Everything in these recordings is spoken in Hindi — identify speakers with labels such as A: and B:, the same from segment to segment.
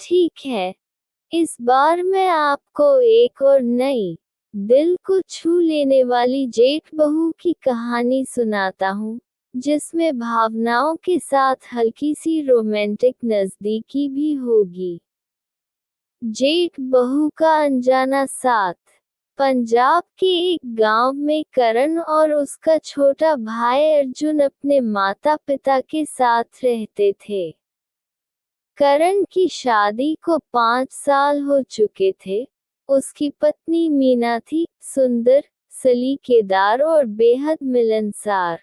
A: ठीक है, इस बार मैं आपको एक और नई, दिल को छू लेने वाली जेठ बहू की कहानी सुनाता हूँ, जिसमें भावनाओं के साथ हल्की सी रोमांटिक नज़दीकी भी होगी। जेठ बहू का अनजाना साथ। पंजाब के एक गांव में करण और उसका छोटा भाई अर्जुन अपने माता पिता के साथ रहते थे। करण की शादी को 5 साल हो चुके थे। उसकी पत्नी मीना थी, सुंदर, सलीकेदार और बेहद मिलनसार।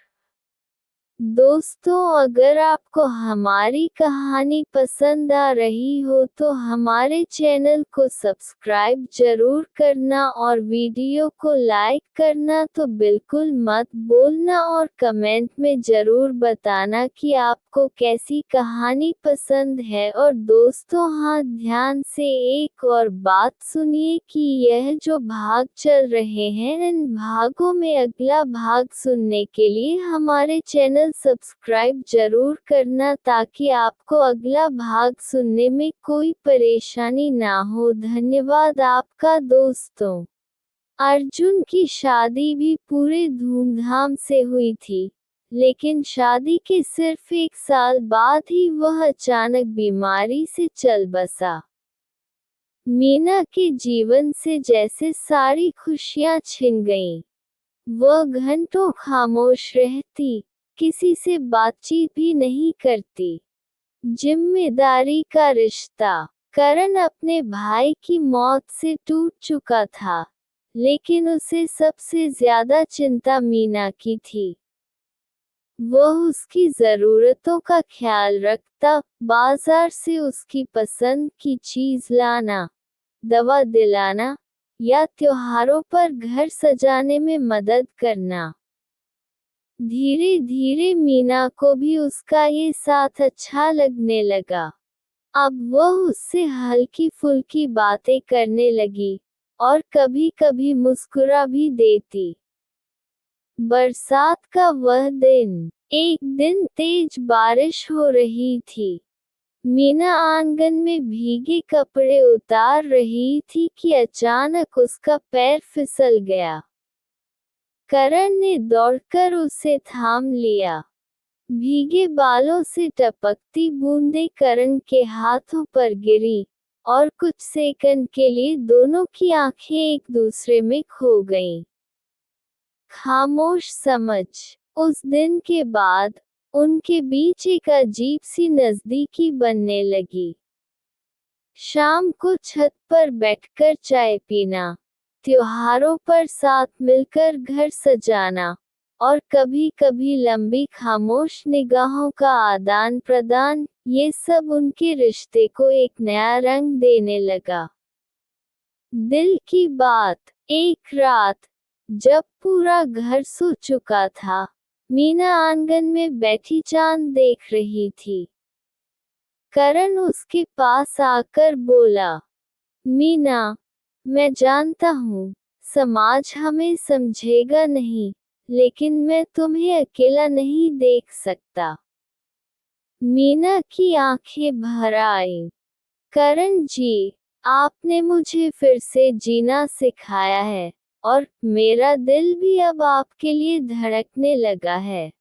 A: दोस्तों, अगर आपको हमारी कहानी पसंद आ रही हो तो हमारे चैनल को सब्सक्राइब जरूर करना और वीडियो को लाइक करना तो बिल्कुल मत भूलना और कमेंट में जरूर बताना कि आपको कैसी कहानी पसंद है। और दोस्तों, हाँ, ध्यान से एक और बात सुनिए कि यह जो भाग चल रहे हैं, इन भागों में अगला भाग सुनने के लिए हमारे चैनल सब्सक्राइब जरूर करना ताकि आपको अगला भाग सुनने में कोई परेशानी ना हो। धन्यवाद आपका दोस्तों। अर्जुन की शादी भी पूरे धूमधाम से हुई थी, लेकिन शादी के सिर्फ 1 साल बाद ही वह अचानक बीमारी से चल बसा। मीना के जीवन से जैसे सारी खुशियां छिन गईं। वह घंटों खामोश रहती, किसी से बातचीत भी नहीं करती। जिम्मेदारी का रिश्ता। करण अपने भाई की मौत से टूट चुका था, लेकिन उसे सबसे ज्यादा चिंता मीना की थी। वह उसकी जरूरतों का ख्याल रखता, बाजार से उसकी पसंद की चीज लाना, दवा दिलाना या त्योहारों पर घर सजाने में मदद करना। धीरे धीरे मीना को भी उसका ये साथ अच्छा लगने लगा। अब वह उससे हल्की फुल्की बातें करने लगी और कभी कभी मुस्कुरा भी देती। बरसात का वह दिन। एक दिन तेज बारिश हो रही थी। मीना आंगन में भीगे कपड़े उतार रही थी कि अचानक उसका पैर फिसल गया। करण ने दौड़कर उसे थाम लिया। भीगे बालों से टपकती बूंदें करण के हाथों पर गिरी, और कुछ सेकंड के लिए दोनों की आंखें एक दूसरे में खो गईं। खामोश समझ। उस दिन के बाद उनके बीच एक अजीब सी नजदीकी बनने लगी। शाम को छत पर बैठकर चाय पीना, त्योहारों पर साथ मिलकर घर सजाना, और कभी-कभी लंबी खामोश निगाहों का आदान प्रदान, ये सब उनके रिश्ते को एक नया रंग देने लगा। दिल की बात। एक रात, जब पूरा घर सो चुका था, मीना आंगन में बैठी चांद देख रही थी। करण उसके पास आकर बोला, मीना, मैं जानता हूँ, समाज हमें समझेगा नहीं, लेकिन मैं तुम्हें अकेला नहीं देख सकता। मीना की आंखें भर आईं। करण जी, आपने मुझे फिर से जीना सिखाया है, और मेरा दिल भी अब आपके लिए धड़कने लगा है।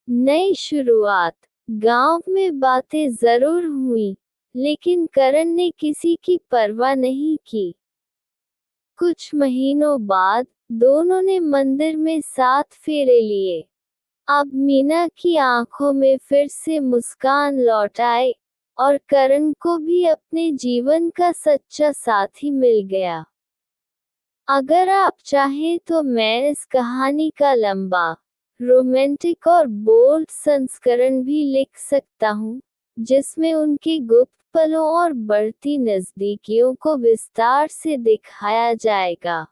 A: नई शुरुआत। गांव में बातें जरूर हुई, लेकिन करण ने किसी की परवाह नहीं की। कुछ महीनों बाद दोनों ने मंदिर में साथ फेरे लिए। अब मीना की आंखों में फिर से मुस्कान लौट आई, और करण को भी अपने जीवन का सच्चा साथी मिल गया। अगर आप चाहें तो मैं इस कहानी का लंबा, रोमांटिक और बोल्ड संस्करण भी लिख सकता हूँ, जिसमें उनके गुप्त पलों और बढ़ती नज़दीकियों को विस्तार से दिखाया जाएगा।